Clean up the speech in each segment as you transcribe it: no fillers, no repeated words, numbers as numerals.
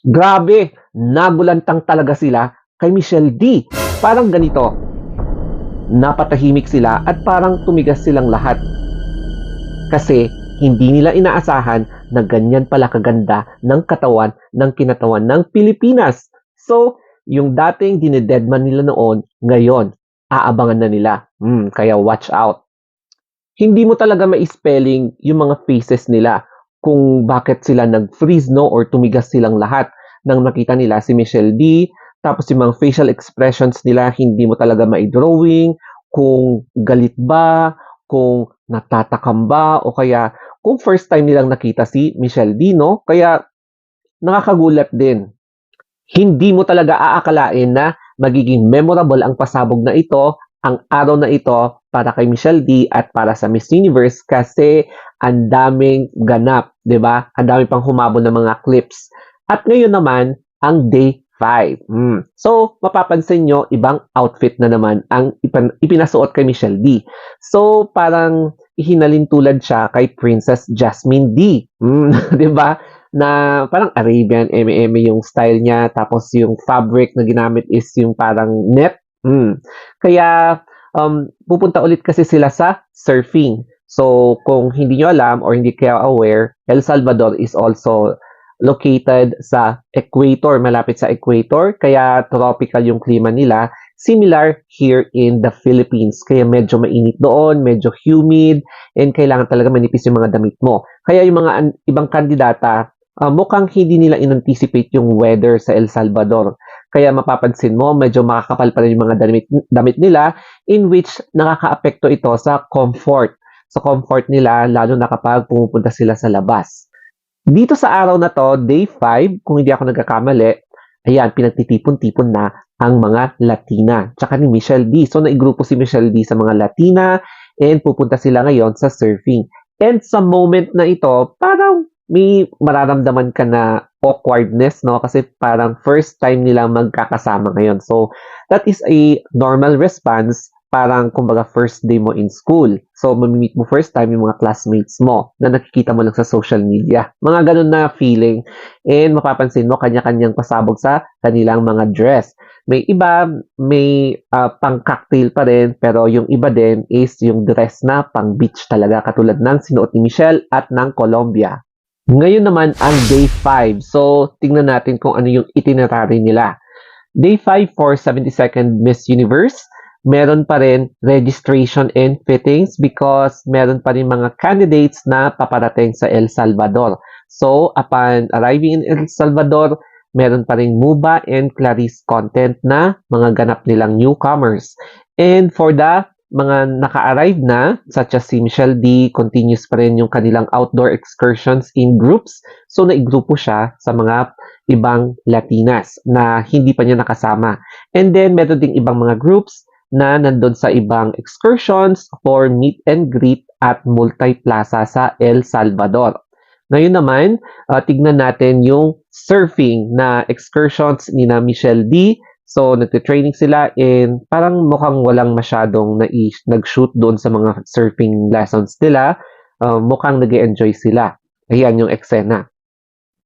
Grabe, nagulantang talaga sila kay Michelle D. Parang ganito, napatahimik sila at parang tumigas silang lahat kasi hindi nila inaasahan na ganyan pala kaganda ng katawan ng kinatawan ng Pilipinas. So, yung dating dinededman nila noon, ngayon, aabangan na nila. Kaya watch out. Hindi mo talaga ma-spelling yung mga faces nila kung bakit sila nag-freeze, no, or tumigas silang lahat nang makita nila si Michelle D. Tapos yung mga facial expressions nila, hindi mo talaga mai-drawing kung galit ba, kung natatakam ba, o kaya kung first time nilang nakita si Michelle D, no? Kaya nakakagulat din. Hindi mo talaga aakalain na magiging memorable ang pasabog na ito, ang araw na ito para kay Michelle D at para sa Miss Universe kasi ang daming ganap, 'di ba? Ang dami pang humabol ng mga clips. At ngayon naman ang day 5. So, mapapansin nyo, ibang outfit na naman ang ipinasuot kay Michelle D. So, parang ihinalin tulad siya kay Princess Jasmine D. 'Di ba? Na parang Arabian eme-eme yung style niya tapos yung fabric na ginamit is yung parang net. Kaya pupunta ulit kasi sila sa surfing. So kung hindi nyo alam or hindi kayo aware, El Salvador is also located sa equator, malapit sa equator, kaya tropical yung klima nila, similar here in the Philippines. Kaya medyo mainit doon, medyo humid, and kailangan talaga manipis yung mga damit mo. Kaya yung mga ibang kandidata, mukhang hindi nila in-anticipate yung weather sa El Salvador. Kaya mapapansin mo, medyo makakapal pa rin yung mga damit nila in which nakakaapekto ito sa comfort. Sa comfort nila, lalo na kapag pumupunta sila sa labas. Dito sa araw na to, day 5, kung hindi ako nagkakamali, ayan, pinagtitipon-tipon na ang mga Latina. Tsaka ni Michelle D. So, naigrupo si Michelle D sa mga Latina and pupunta sila ngayon sa surfing. And sa moment na ito, parang may mararamdaman ka na awkwardness, no? Kasi parang first time nila magkakasama ngayon. So, that is a normal response, parang kumbaga first day mo in school. So, mamimit mo first time yung mga classmates mo na nakikita mo lang sa social media. Mga ganun na feeling. And mapapansin mo, kanya-kanyang pasabog sa kanilang mga dress. May iba, may pang-cocktail pa rin, pero yung iba din is yung dress na pang-beach talaga, katulad ng sinuot ni Michelle at ng Colombia. Ngayon naman ang day 5. So, tingnan natin kung ano yung itinerary nila. Day 5 for 72nd Miss Universe. Meron pa rin registration and fittings because meron pa rin mga candidates na paparating sa El Salvador. So, upon arriving in El Salvador, meron pa rin MUBA and Clarice content na mga ganap nilang newcomers. And for the mga naka-arrive na, such as si Michelle D, continuous pa rin yung kanilang outdoor excursions in groups. So, naigrupo siya sa mga ibang Latinas na hindi pa niya nakasama. And then, meron ding ibang mga groups na nandun sa ibang excursions for meet and greet at multi-plaza sa El Salvador. Ngayon naman, tignan natin yung surfing na excursions ni na Michelle D. So, nagte-training sila and parang mukhang walang masyadong nag-shoot doon sa mga surfing lessons nila. Mukhang nag enjoy sila. Ayan yung eksena.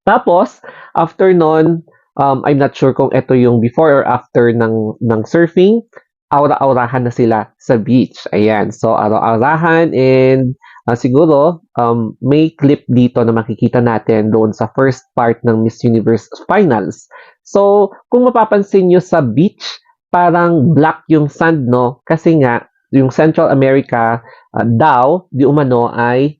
Tapos, after nun, I'm not sure kung ito yung before or after ng surfing, aura-aurahan na sila sa beach. Ayan. So, aura-aurahan and siguro may clip dito na makikita natin doon sa first part ng Miss Universe Finals. So, kung mapapansin nyo sa beach, parang black yung sand, no? Kasi nga, yung Central America daw, di umano ay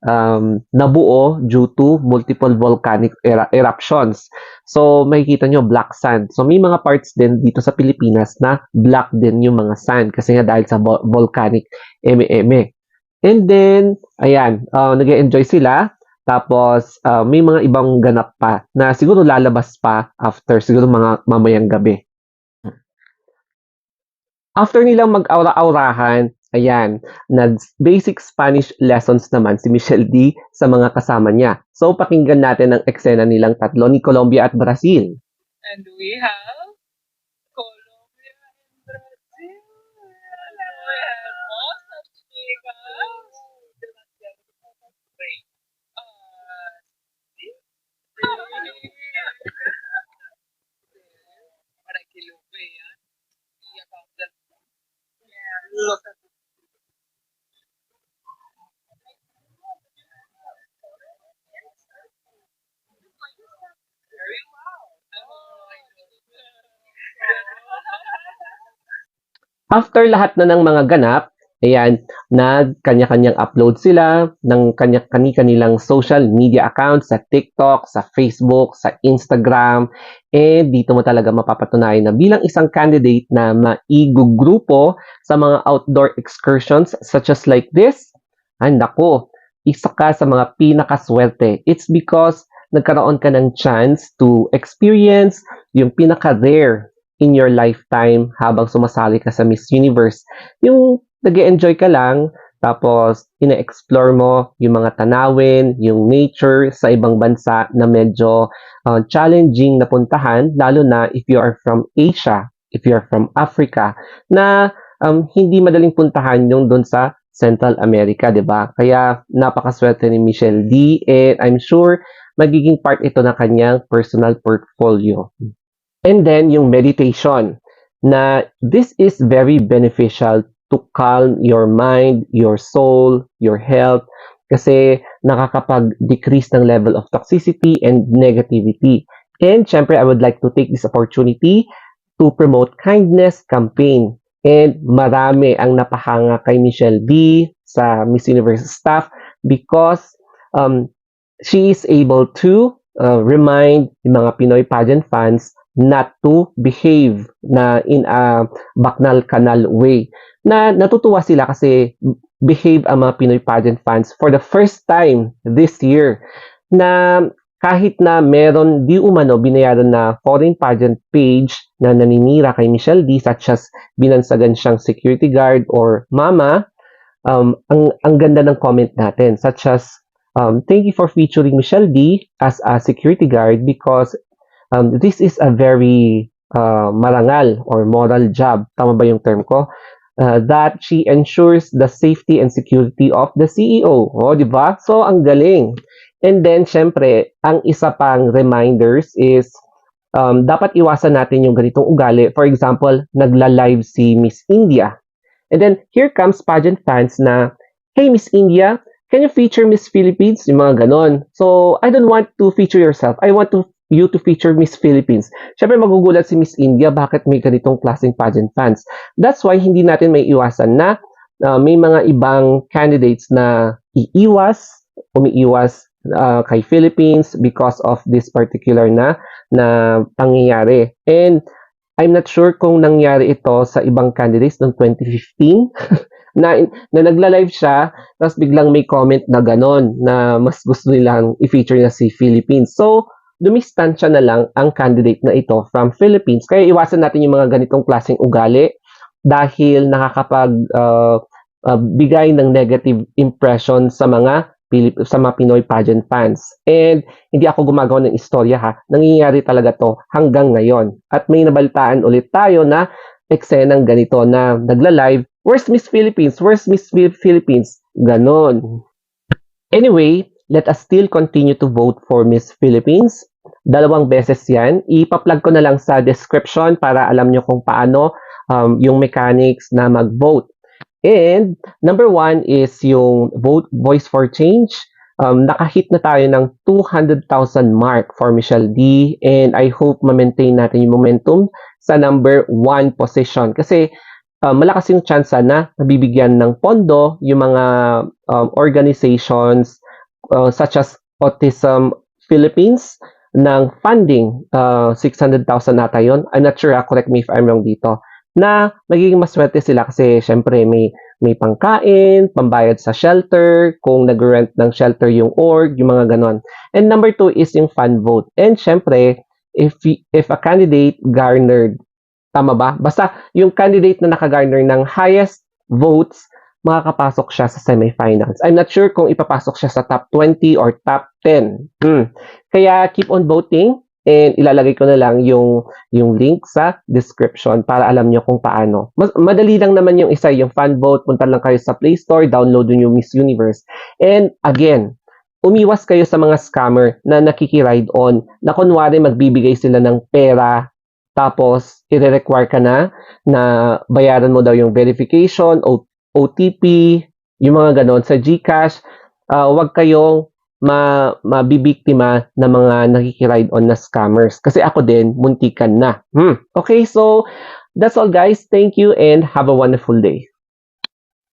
nabuo due to multiple volcanic eruptions. So, makikita nyo black sand. So, may mga parts din dito sa Pilipinas na black din yung mga sand kasi nga dahil sa volcanic eme-eme. And then, ayan, nag-enjoy sila. Tapos, may mga ibang ganap pa na siguro lalabas pa after siguro mga mamayang gabi. After nilang mag-aura-aurahan, ayan, nag-basic Spanish lessons naman si Michelle D sa mga kasama niya. So, pakinggan natin ang eksena nilang tatlo ni Colombia at Brazil. And we have Colombia and Brazil. We have most of chicas. Great. Uh, After lahat na ng mga ganap, ayan, nag-kanya-kanyang upload sila ng kanilang social media accounts sa TikTok, sa Facebook, sa Instagram. And dito mo talaga mapapatunayan na bilang isang candidate na maigugrupo sa mga outdoor excursions such as like this, nako, isa ka sa mga pinakaswerte. It's because nagkaroon ka ng chance to experience yung pinaka-rare in your lifetime habang sumasali ka sa Miss Universe. Yung nag-enjoy ka lang, tapos ina-explore mo yung mga tanawin, yung nature sa ibang bansa na medyo challenging na puntahan, lalo na if you are from Asia, if you are from Africa, na hindi madaling puntahan yung doon sa Central America, di ba? Kaya napakaswerte ni Michelle D. And I'm sure magiging part ito ng kanyang personal portfolio. And then yung meditation, na this is very beneficial to calm your mind, your soul, your health, kasi nakakapag-decrease ng level of toxicity and negativity. And syempre, I would like to take this opportunity to promote kindness campaign. And marami ang napahanga kay Michelle D sa Miss Universe staff because she is able to remind yung mga Pinoy pageant fans not to behave na in a baknal kanal way. Na natutuwa sila kasi behave ang mga Pinoy pageant fans for the first time this year na kahit na meron di umano binayaran na foreign pageant page na naninira kay Michelle D such as binansagan siyang security guard or mama, ang ganda ng comment natin such as thank you for featuring Michelle D as a security guard because this is a very marangal or moral job. Tama ba yung term ko? That she ensures the safety and security of the CEO. O, di ba? So, ang galing. And then, syempre, ang isa pang reminders is dapat iwasan natin yung ganitong ugali. For example, nagla-live si Miss India. And then, here comes pageant fans na, hey, Miss India, can you feature Miss Philippines? Yung mga ganon. So, I don't want to feature yourself. I want you to feature Miss Philippines. Siyempre, magugulat si Miss India, bakit may ganitong klaseng pageant fans? That's why hindi natin may iwasan na may mga ibang candidates na umiiwas kay Philippines because of this particular na pangyayari. And I'm not sure kung nangyari ito sa ibang candidates noong 2015 na nagla-live siya tapos biglang may comment na ganon na mas gusto nilang i-feature na si Philippines. So, dumistansya na lang ang candidate na ito from Philippines. Kaya iwasan natin yung mga ganitong klaseng ugali dahil nakakapag bigay ng negative impression sa mga Pinoy pageant fans. And hindi ako gumagawa ng istorya ha. Nangyayari talaga to hanggang ngayon. At may nabalitaan ulit tayo na eksenang ganito na nagla-live, where's Miss Philippines? Where's Miss Philippines? Ganon. Anyway, let us still continue to vote for Miss Philippines. 2 beses yan. Ipa-plug ko na lang sa description para alam nyo kung paano yung mechanics na mag-vote. And number 1 is yung Voice for Change. Nakahit na tayo ng 200,000 mark for Michelle D. And I hope ma-maintain natin yung momentum sa number 1 position. Kasi malakas yung chance na nabibigyan ng pondo yung mga organizations such as Autism Philippines ng funding. 600,000 nata yun. I'm not sure, correct me if I'm wrong dito. Na magiging maswerte sila kasi syempre may pangkain, pambayad sa shelter, kung nag-rent ng shelter yung org, yung mga ganon. And number 2 is yung fan vote. And syempre, if a candidate garnered, tama ba? Basta yung candidate na nakagarner ng highest votes, makakapasok siya sa semifinals. I'm not sure kung ipapasok siya sa top 20 or top 10. Kaya keep on voting. And ilalagay ko na lang yung link sa description para alam nyo kung paano. Madali lang naman yung isa, yung fan vote. Punta lang kayo sa Play Store, download yung Miss Universe. And again, umiwas kayo sa mga scammer na nakikiride on, na kunwari magbibigay sila ng pera, tapos i-require ka na bayaran mo daw yung verification, OTP, yung mga ganon sa GCash. Huwag kayong mabibiktima ng mga nakikiride on na scammers. Kasi ako din, muntikan na. Okay, so That's all guys. Thank you and have a wonderful day.